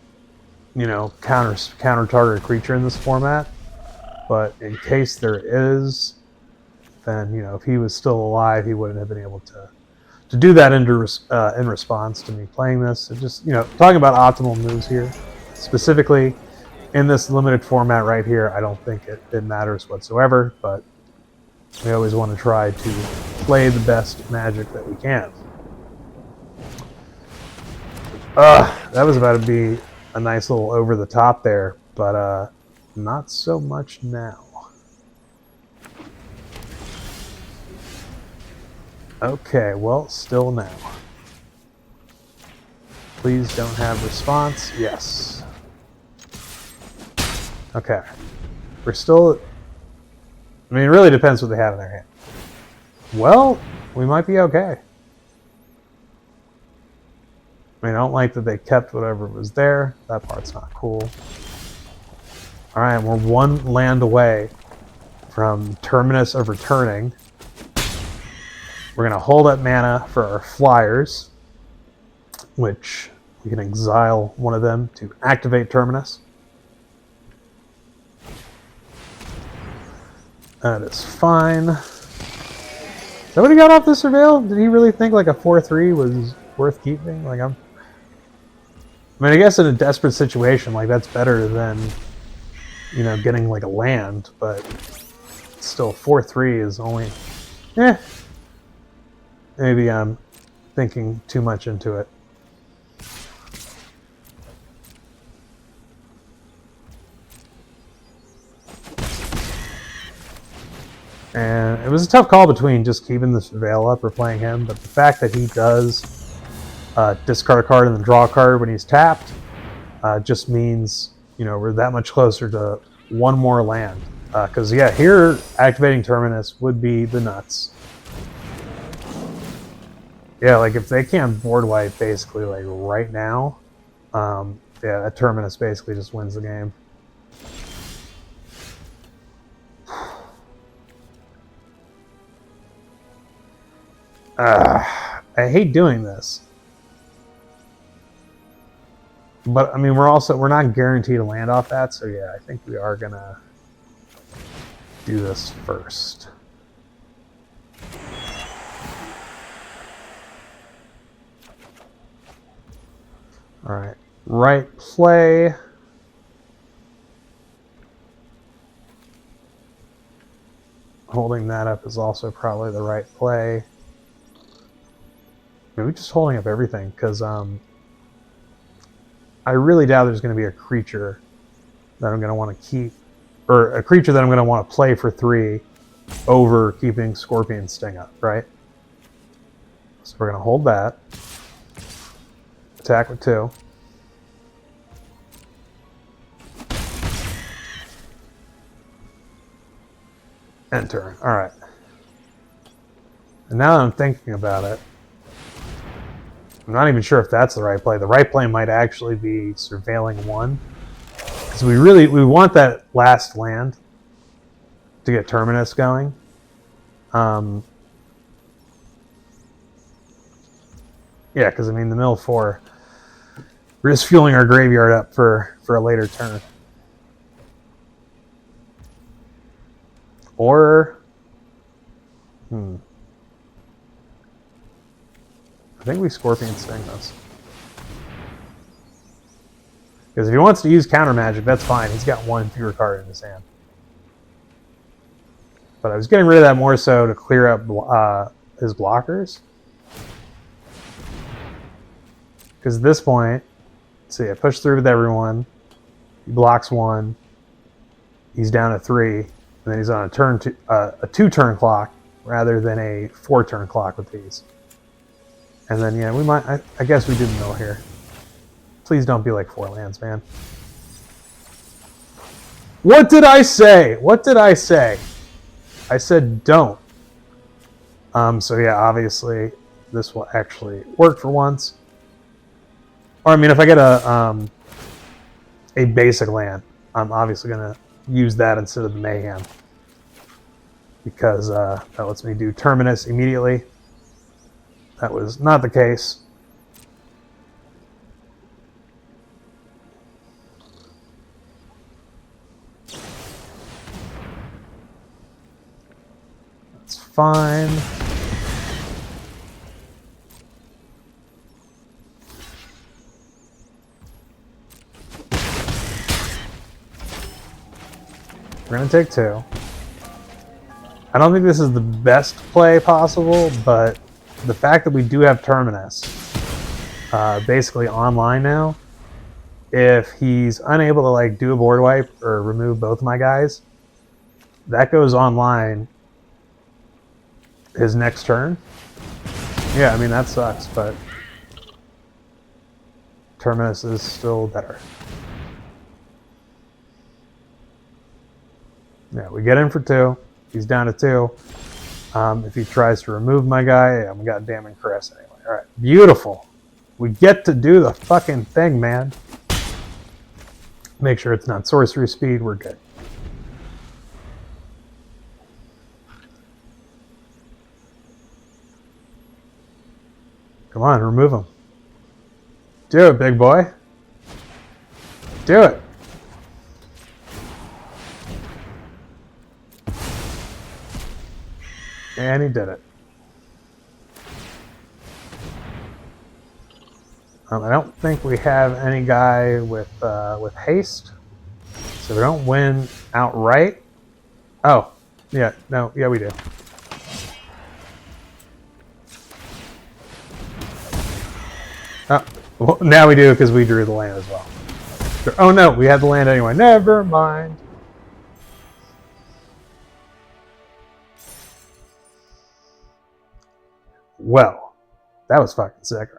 counter target creature in this format. But in case there is, then if he was still alive, he wouldn't have been able to do that in response to me playing this. So just talking about optimal moves here. Specifically, in this limited format right here, I don't think it matters whatsoever, but we always want to try to play the best Magic that we can. That was about to be a nice little over the top there, but not so much now. Okay, well, still now. Please don't have response. Yes. Okay. We're still... I mean, it really depends what they have in their hand. Well, we might be okay. I mean, I don't like that they kept whatever was there. That part's not cool. Alright, we're 1 land away from Terminus of Returning. We're going to hold up mana for our flyers, which we can exile one of them to activate Terminus. That is fine. Is that what he got off the Surveil? Did he really think like a 4/3 was worth keeping? I mean, I guess in a desperate situation, that's better than, getting like a land, but still 4/3 is only, maybe I'm thinking too much into it. And it was a tough call between just keeping the Surveil up or playing him, but the fact that he does discard a card and then draw a card when he's tapped just means, you know, we're that much closer to one more land. Because, yeah, here activating Terminus would be the nuts. Yeah, like if they can't board wipe basically like right now, yeah, that Terminus basically just wins the game. I hate doing this. But, I mean, we're not guaranteed to land off that, so yeah, I think we are gonna do this first. Alright, right play. Holding that up is also probably the right play. Maybe just holding up everything, because I really doubt there's going to be a creature that I'm going to want to keep, or a creature that I'm going to want to play for 3 over keeping Scorpion Sting up, right? So we're going to hold that. Attack with 2. Enter. Alright. And now that I'm thinking about it, I'm not even sure if that's the right play. The right play might actually be surveilling 1. Because we want that last land to get Terminus going. Yeah, because I mean the mill 4, we're just fueling our graveyard up for a later turn. Or I think we Scorpion Sting this. Because if he wants to use counter magic, that's fine. He's got 1 fewer card in his hand. But I was getting rid of that more so to clear up his blockers. Because at this point, see, I push through with everyone. He blocks 1. He's down to 3, and then he's on a 2-turn clock rather than a 4-turn clock with these. And then yeah, we might. I guess we did mill here. Please don't be like 4 lands, man. What did I say? What did I say? I said don't. So yeah, obviously this will actually work for once. Or I mean, if I get a basic land, I'm obviously gonna use that instead of the Mayhem, because that lets me do Terminus immediately. That was not the case. That's fine. We're going to take 2. I don't think this is the best play possible, but the fact that we do have Terminus basically online now, if he's unable to like do a board wipe or remove both of my guys, that goes online his next turn. Yeah, I mean, that sucks, but Terminus is still better. Yeah, we get in for 2. He's down to 2. If he tries to remove my guy, I'm goddamn Chris anyway. Alright, beautiful. We get to do the fucking thing, man. Make sure it's not sorcery speed. We're good. Come on, remove him. Do it, big boy. Do it. And he did it. I don't think we have any guy with haste, so we don't win outright. Oh, yeah, no, yeah, we do. Oh, well, now we do because we drew the land as well. Oh no, we had the land anyway. Never mind. Well, that was fucking sick.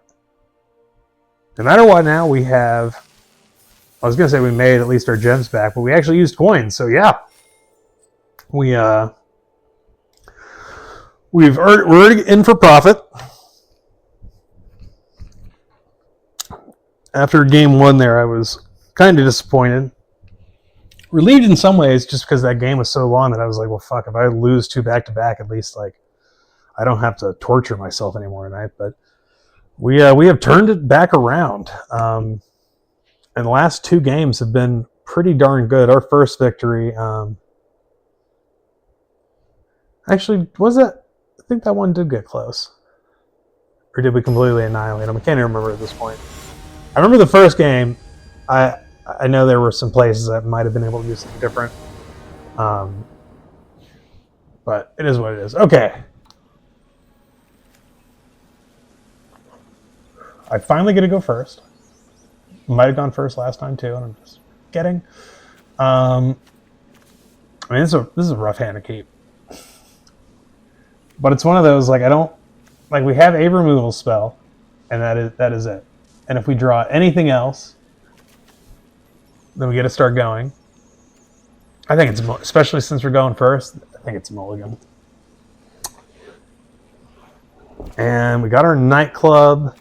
No matter what, now we have I was gonna say we made at least our gems back, but we actually used coins. So yeah, we're already in for profit. After game 1 there, I was kind of disappointed. Relieved in some ways, just because that game was so long that I was like, well, fuck, if I lose 2 back-to-back, at least like I don't have to torture myself anymore tonight. But we have turned it back around. And the last 2 games have been pretty darn good. Our first victory, actually, was it? I think that one did get close. Or did we completely annihilate them? I can't even remember at this point. I remember the first game. I know there were some places that might have been able to do something different. But it is what it is. Okay. I finally get to go first. Might have gone first last time too, and I'm just kidding. I mean, this is a rough hand to keep. But it's one of those, like, I don't... Like, we have a removal spell, and that is it. And if we draw anything else, then we get to start going. I think it's... Especially since we're going first, I think it's mulligan. And we got our nightclub,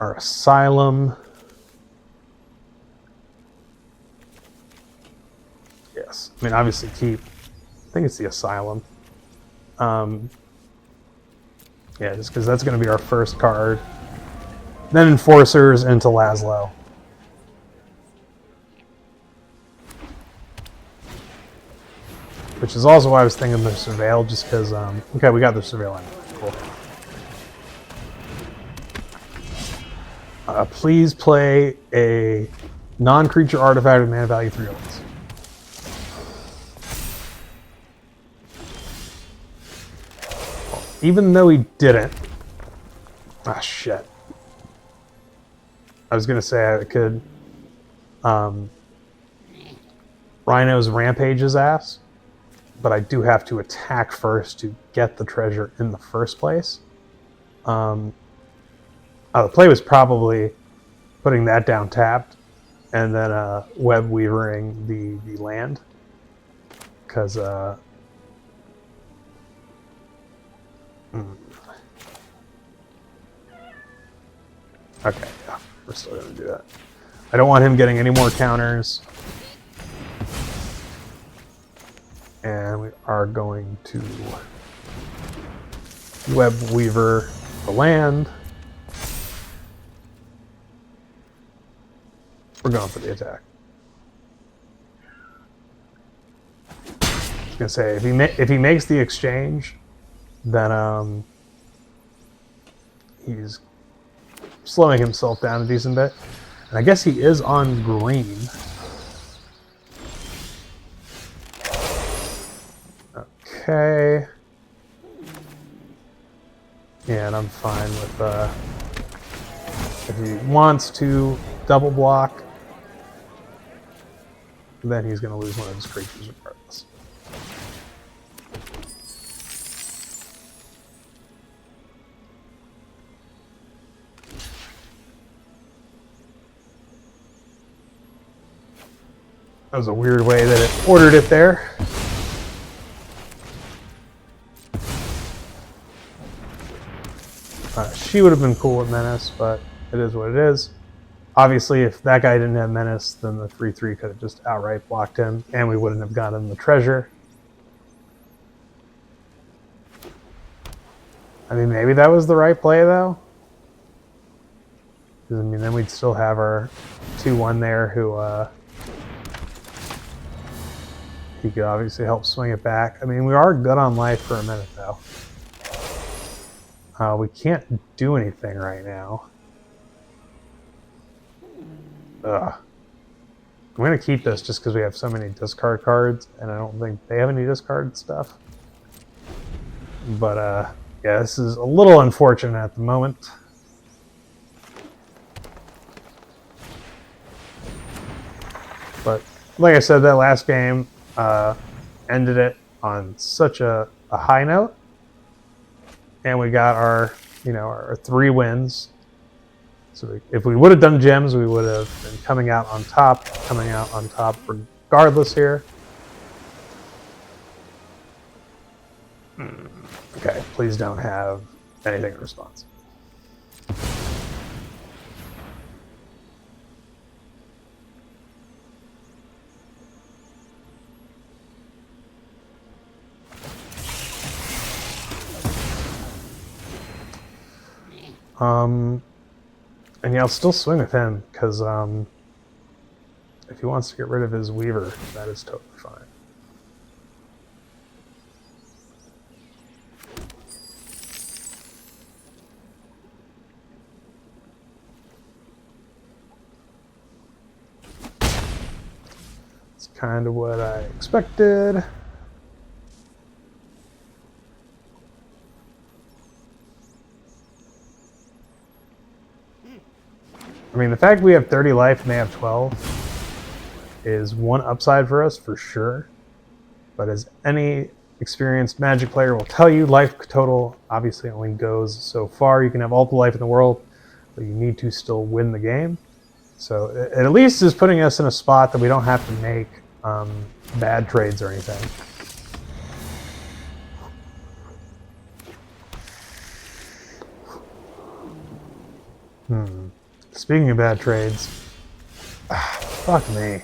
our asylum. Yes. I mean, obviously keep... I think it's the asylum. Yeah, just because that's going to be our first card. Then Enforcers into Laszlo. Which is also why I was thinking the Surveil, just because... okay, we got the Surveil in. Cool. Please play a non-creature artifact with mana value 3 lands. Even though he didn't. Ah, shit. I was going to say I could... Rhino's Rampage his ass, but I do have to attack first to get the treasure in the first place. The play was probably putting that down tapped and then web weavering the land. Because... Okay, yeah, we're still going to do that. I don't want him getting any more counters. And we are going to web weaver the land. We're going for the attack. I was going to say, if he makes the exchange, then he's slowing himself down a decent bit. And I guess he is on green. Okay. Yeah, and I'm fine with if he wants to double block, then he's going to lose one of his creatures regardless. That was a weird way that it ordered it there. She would have been cool with Menace, but it is what it is. Obviously, if that guy didn't have Menace, then the 3/3 could have just outright blocked him, and we wouldn't have gotten the treasure. I mean, maybe that was the right play, though. Because, I mean, then we'd still have our 2/1 there who... he could obviously help swing it back. I mean, we are good on life for a minute, though. We can't do anything right now. Ugh. I'm going to keep this just because we have so many discard cards, and I don't think they have any discard stuff. But, yeah, this is a little unfortunate at the moment. But, like I said, that last game ended it on such a high note. And we got our, our 3 wins. So if we would have done gems, we would have been coming out on top regardless here. Okay, please don't have anything in response. And yeah, I'll still swing with him, because if he wants to get rid of his Weaver, that is totally fine. It's kind of what I expected. I mean, the fact we have 30 life and they have 12 is one upside for us, for sure. But as any experienced Magic player will tell you, life total obviously only goes so far. You can have all the life in the world, but you need to still win the game. So it at least is putting us in a spot that we don't have to make bad trades or anything. Speaking of bad trades, fuck me.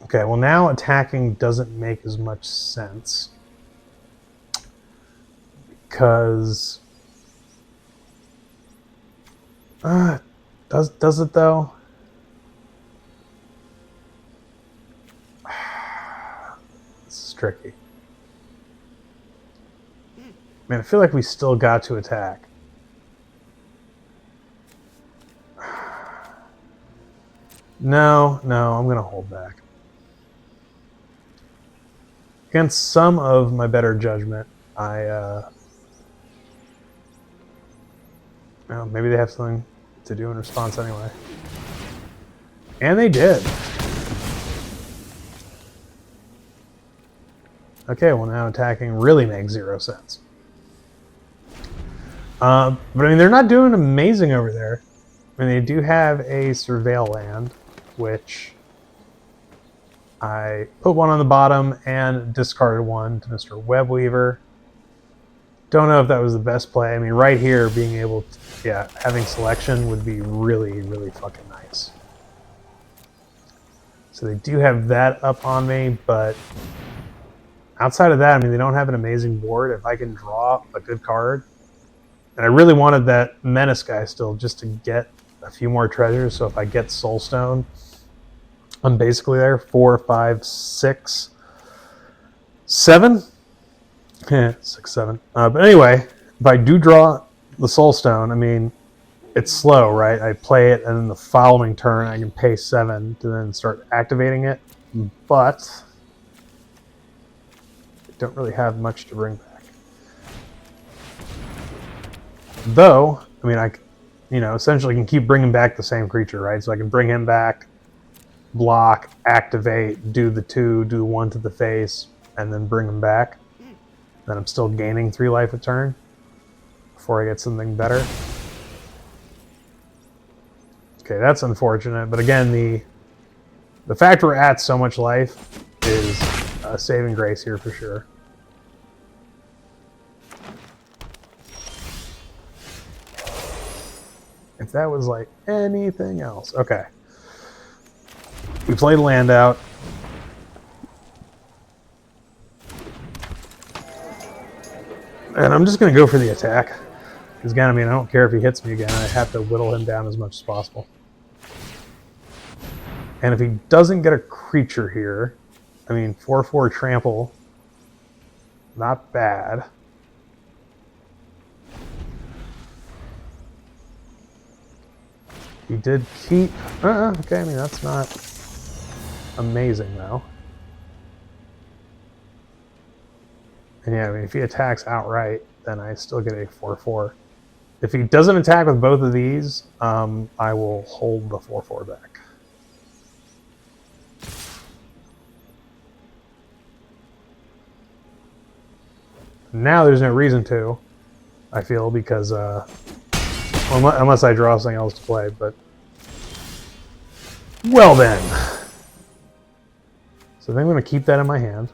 Okay, well now attacking doesn't make as much sense. Because... does it though? This is tricky. Man, I feel like we still got to attack. No, I'm going to hold back. Against some of my better judgment, well, maybe they have something to do in response anyway. And they did. Okay, well now attacking really makes 0 sense. But I mean, they're not doing amazing over there. I mean, they do have a Surveil land, which I put one on the bottom and discarded one to Mr. Webweaver. Don't know if that was the best play. I mean, right here, being able to, yeah, having selection would be really, really fucking nice. So they do have that up on me, but outside of that, I mean, they don't have an amazing board. If I can draw a good card, and I really wanted that Menace guy still just to get a few more treasures, so if I get Soulstone, I'm basically there. 4, 5, 6, 7. 6, 7. But anyway, if I do draw the Soulstone, I mean, it's slow, right? I play it, and then the following turn I can pay 7 to then start activating it. But I don't really have much to bring back. Though, I mean, I, essentially can keep bringing back the same creature, right? So I can bring him back, block, activate, do the 2, do 1 to the face, and then bring him back. Then I'm still gaining 3 life a turn before I get something better. Okay, that's unfortunate, but again, the fact we're at so much life is a saving grace here for sure. If that was like anything else. Okay. We played land out. And I'm just going to go for the attack. Because again, I mean, I don't care if he hits me again. I have to whittle him down as much as possible. And if he doesn't get a creature here, I mean, 4/4 trample, not bad. He did keep... okay, I mean, that's not amazing, though. And yeah, I mean, if he attacks outright, then I still get a 4/4. If he doesn't attack with both of these, I will hold the 4/4 back. Now there's no reason to, I feel, because unless I draw something else to play, but... Well then. So I think I'm going to keep that in my hand.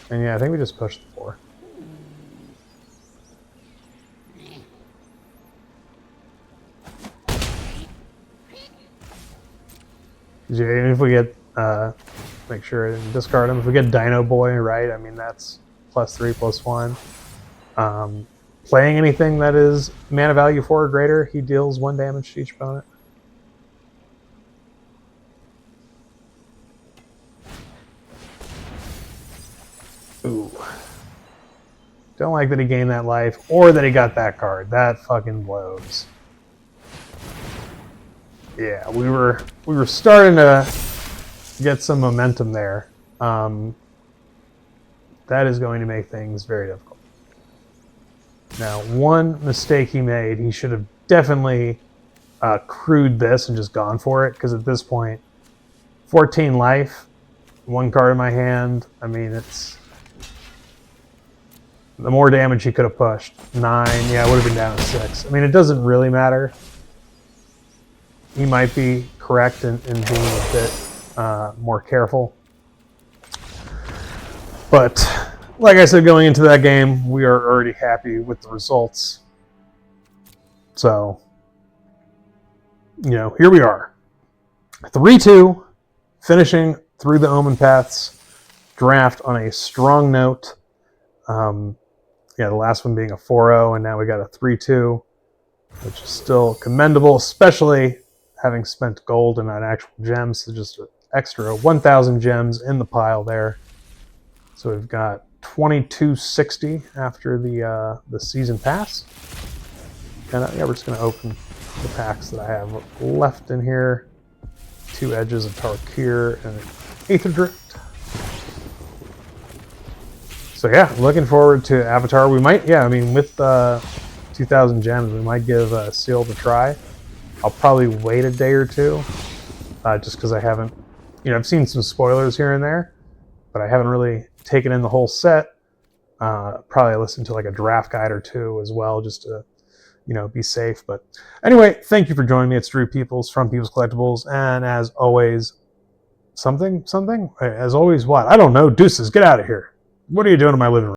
And yeah, I think we just pushed the 4. Yeah, even if we get, make sure I didn't discard him. If we get Dino Boy, right, I mean, that's +3/+1. Playing anything that is mana value 4 or greater, he deals 1 damage to each opponent. Ooh. Don't like that he gained that life, or that he got that card. That fucking blows. Yeah, we were starting to get some momentum there. That is going to make things very difficult. Now, one mistake he made, he should have definitely crewed this and just gone for it, because at this point, 14 life, 1 card in my hand, I mean, it's... The more damage he could have pushed. 9, yeah, it would have been down to 6. I mean, it doesn't really matter. He might be correct in being a bit more careful. But, like I said, going into that game, we are already happy with the results. So, you know, here we are. 3-2, finishing through the Omenpaths draft on a strong note. Yeah, the last one being a 4-0, and now we got a 3-2, which is still commendable, especially having spent gold and not actual gems. So just an extra 1,000 gems in the pile there. So we've got 2260 after the season pass. And yeah, we're just going to open the packs that I have left in here. 2 Edges of Tarkir and an Aether Drift. So yeah, looking forward to Avatar. We might, yeah, I mean, with 2,000 gems, we might give Sealed a try. I'll probably wait a day or two, just because I haven't, you know, I've seen some spoilers here and there, but I haven't really taken in the whole set. Probably listen to like a draft guide or 2 as well, just to, you know, be safe. But anyway, thank you for joining me. It's Drew Peoples from Peoples Collectibles, and as always, something? As always, what? I don't know. Deuces, get out of here. What are you doing in my living room?